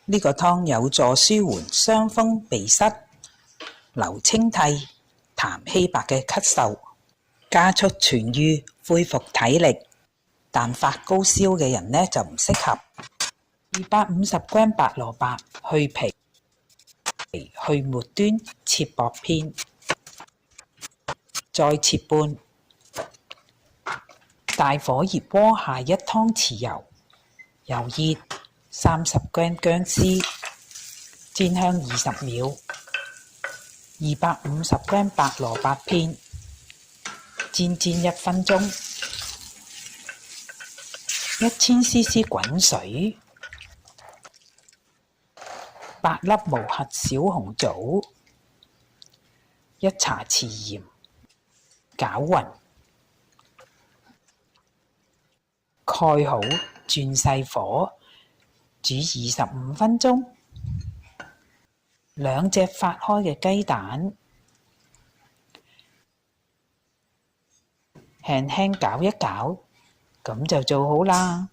呢個湯有助舒緩傷風鼻塞、流清涕、痰稀白嘅咳嗽，加速痊癒、恢復體力。但發高燒嘅人呢就唔適合。250g 白蘿蔔，去皮去末端，切薄片，再切半。大火熱鍋下1湯匙油，油熱，30g 薑絲，煎香20秒。250g 白蘿蔔片，煎1分鐘。1000cc 滾水，8粒無核小紅棗，1茶匙鹽，攪勻，蓋好，轉細火，煮25分鐘。2隻發開嘅雞蛋，輕輕攪一攪，咁就做好啦。